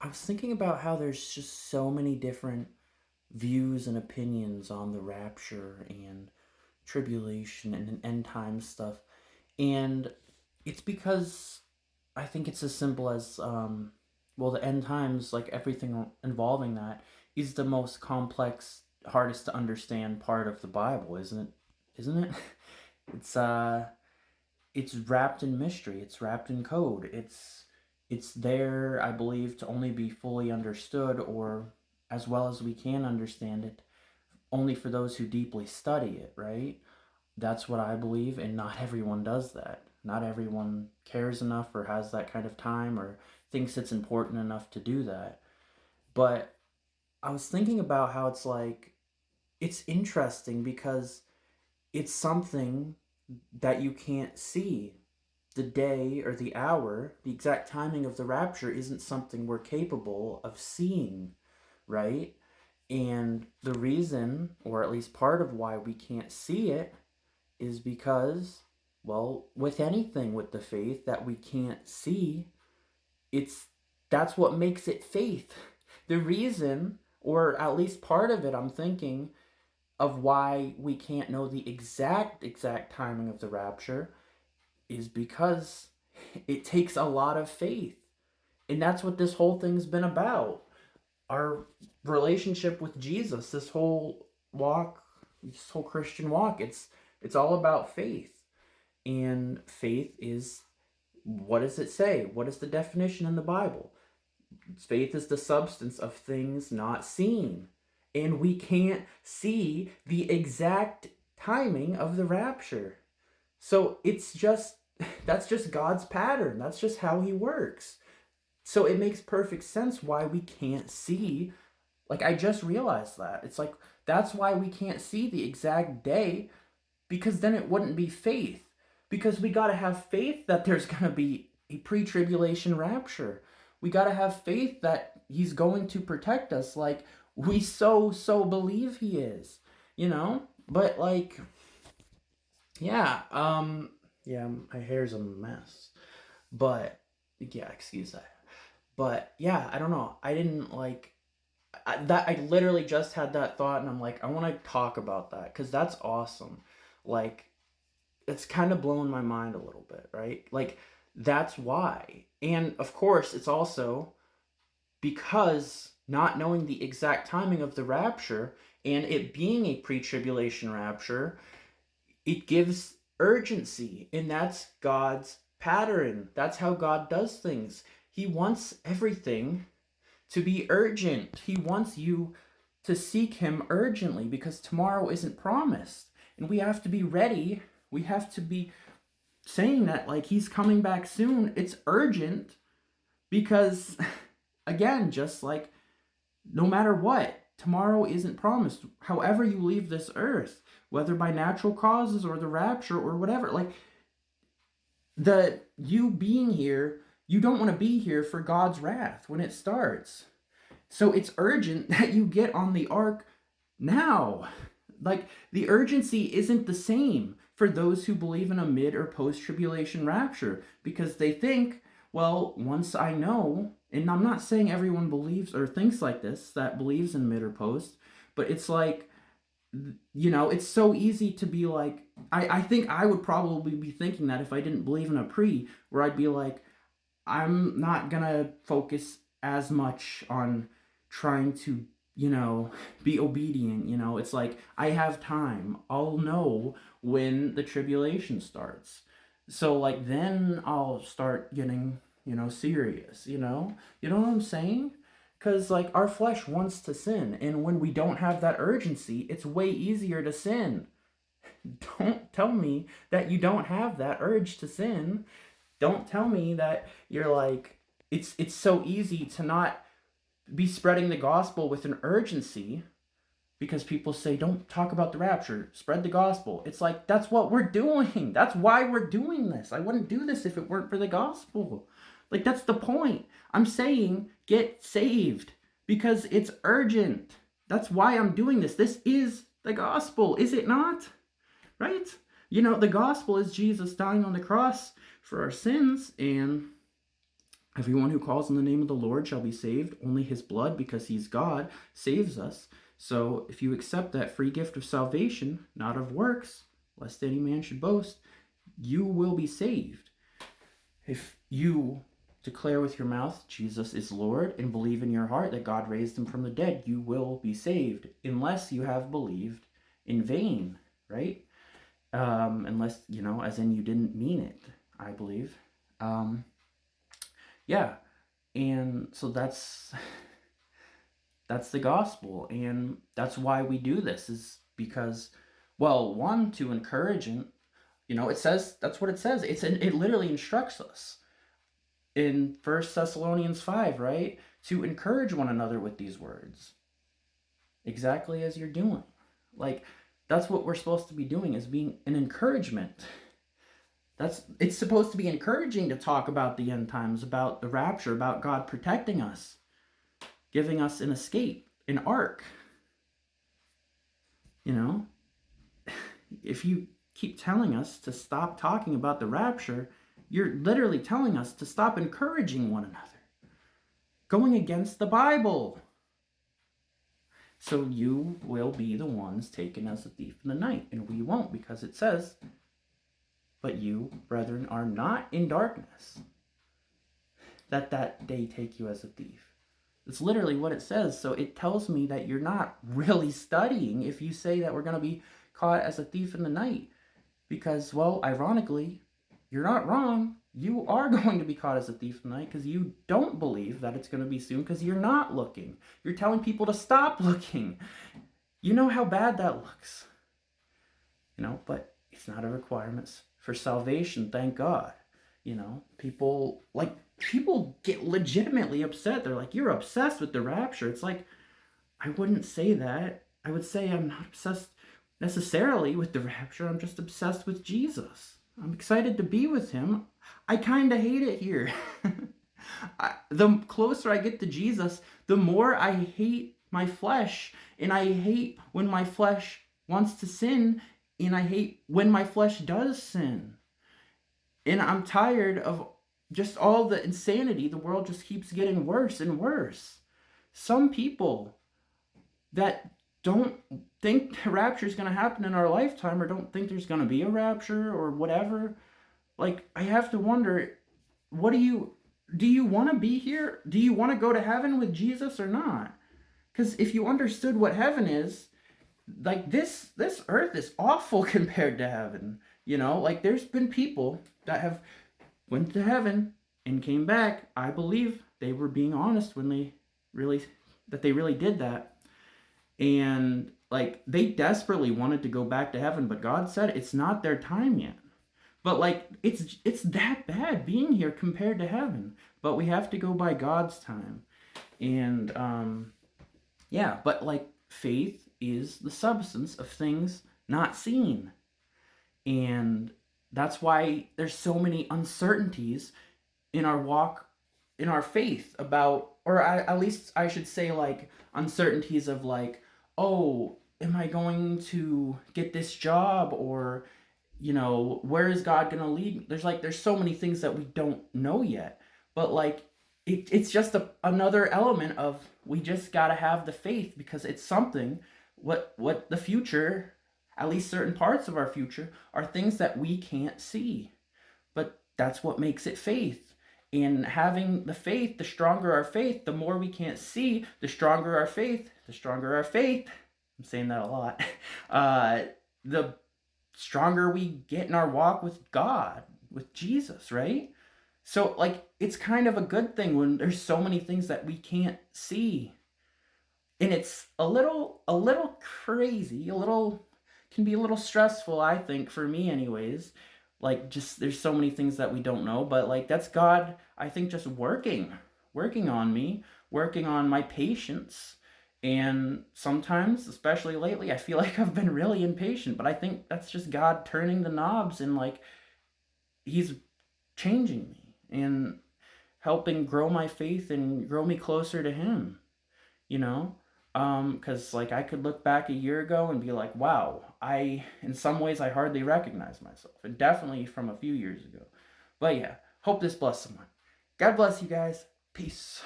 I was thinking about how there's just so many different views and opinions on the rapture and tribulation and end time stuff. And it's because I think it's as simple as well, the end times, like everything involving that, is the most complex, hardest to understand part of the Bible, isn't it? Isn't it? It's it's wrapped in mystery, it's wrapped in code. It's there, I believe, to only be fully understood, or as well as we can understand it, only for those who deeply study it, right? That's what I believe, and not everyone does that. Not everyone cares enough or has that kind of time or thinks it's important enough to do that. But I was thinking about how it's interesting because it's something that you can't see. The day or the hour, the exact timing of the rapture isn't something we're capable of seeing, right? And the reason, or at least part of why we can't see it, is because, well, with anything with the faith that we can't see, it's that's what makes it faith. The reason, or at least part of it, I'm thinking, of why we can't know the exact timing of the rapture is because it takes a lot of faith. And that's what this whole thing's been about. Our relationship with Jesus, this whole walk, this whole Christian walk, it's all about faith. And faith is, what does it say? What is the definition in the Bible? Faith is the substance of things not seen. And we can't see the exact timing of the rapture. So it's just that's just God's pattern. That's just how he works. So it makes perfect sense why we can't see. Like, I just realized that. It's like that's why we can't see the exact day, because then it wouldn't be faith. Because we got to have faith that there's going to be a pre-tribulation rapture. We got to have faith that he's going to protect us like we so believe he is, you know? But like, yeah, yeah, my hair's a mess. But yeah, excuse that. But yeah, I don't know. I didn't like that. I literally just had that thought, and I'm like, I want to talk about that because that's awesome. Like, it's kind of blowing my mind a little bit, right? Like, that's why. And of course, it's also because not knowing the exact timing of the rapture and it being a pre tribulation rapture, it gives urgency, and that's God's pattern. That's how God does things. He wants everything to be urgent. He wants you to seek him urgently because tomorrow isn't promised. And we have to be ready. We have to be saying that like he's coming back soon. It's urgent because again, just like no matter what, tomorrow isn't promised. However you leave this earth, whether by natural causes or the rapture or whatever, like the you being here, you don't want to be here for God's wrath when it starts. So it's urgent that you get on the ark now. Like, the urgency isn't the same for those who believe in a mid or post tribulation rapture because they think, well, once I know, and I'm not saying everyone believes or thinks like this that believes in mid or post, but it's like, it's so easy to be like, I think I would probably be thinking that if I didn't believe in a pre, where I'd be like, I'm not gonna focus as much on trying to, be obedient. It's like I have time. I'll know when the tribulation starts. So like then I'll start getting, serious, You know what I'm saying? Cuz like our flesh wants to sin, and when we don't have that urgency, it's way easier to sin. Don't tell me that you don't have that urge to sin. Don't tell me that you're like it's so easy to not be spreading the gospel with an urgency because people say don't talk about the rapture, spread the gospel. It's like that's what we're doing. That's why we're doing this. I wouldn't do this if it weren't for the gospel. Like, that's the point. I'm saying get saved because it's urgent. That's why I'm doing this. This is the gospel, is it not? Right? The gospel is Jesus dying on the cross for our sins, and Everyone who calls on the name of the Lord shall be saved. Only his blood, because he's God, saves us. So if you accept that free gift of salvation, not of works, lest any man should boast, you will be saved. If you declare with your mouth Jesus is Lord and believe in your heart that God raised him from the dead, you will be saved, unless you have believed in vain, right? Unless, as in you didn't mean it, I believe. Yeah, and so that's the gospel, and that's why we do this, is because, well, one, to encourage, and it says, that's what it says. It literally instructs us in 1 Thessalonians 5, right? To encourage one another with these words, exactly as you're doing. Like, that's what we're supposed to be doing, is being an encouragement. It's supposed to be encouraging to talk about the end times, about the rapture, about God protecting us, giving us an escape, an ark. If you keep telling us to stop talking about the rapture, you're literally telling us to stop encouraging one another, going against the Bible. So you will be the ones taken as a thief in the night, and we won't, because it says, but you, brethren, are not in darkness, that day take you as a thief. It's literally what it says. So it tells me that you're not really studying if you say that we're going to be caught as a thief in the night. Because, well, ironically, you're not wrong. You are going to be caught as a thief in the night, because you don't believe that it's going to be soon, because you're not looking. You're telling people to stop looking. You know how bad that looks. But it's not a requirement for salvation, thank God. People get legitimately upset. They're like, you're obsessed with the rapture. It's like, I wouldn't say that. I would say I'm not obsessed necessarily with the rapture. I'm just obsessed with Jesus. I'm excited to be with him. I kind of hate it here. The closer I get to Jesus, the more I hate my flesh, and I hate when my flesh wants to sin, and I hate when my flesh does sin. And I'm tired of just all the insanity. The world just keeps getting worse and worse. Some people that don't think the rapture is going to happen in our lifetime, or don't think there's going to be a rapture or whatever, like, I have to wonder, do you want to be here? Do you want to go to heaven with Jesus or not? Because if you understood what heaven is, like, this earth is awful compared to heaven. Like, there's been people that have went to heaven and came back. I believe they were being honest when they really did that. And, like, they desperately wanted to go back to heaven, but God said it's not their time yet. But, like, it's that bad being here compared to heaven. But we have to go by God's time. And, yeah, but, like, faith is the substance of things not seen. And that's why there's so many uncertainties in our walk, in our faith, about, or at least I should say, like, uncertainties of, like, oh, am I going to get this job? Or, where is God going to lead me? There's so many things that we don't know yet. But, like, it's just another element of, we just got to have the faith, because it's something, what the future, at least certain parts of our future, are things that we can't see. But that's what makes it faith. And having the faith, the stronger our faith, the more we can't see, the stronger our faith, I'm saying that a lot, the stronger we get in our walk with God, with Jesus, right? So, like, it's kind of a good thing when there's so many things that we can't see. And it's a little crazy, can be a little stressful, I think, for me anyways. Like, just, there's so many things that we don't know, but, like, that's God, I think, just working on me, working on my patience. And sometimes, especially lately, I feel like I've been really impatient, but I think that's just God turning the knobs, and, like, he's changing me and helping grow my faith and grow me closer to him, because, like, I could look back a year ago and be like, wow, in some ways, I hardly recognize myself, and definitely from a few years ago. But yeah, hope this blessed someone. God bless you guys. Peace.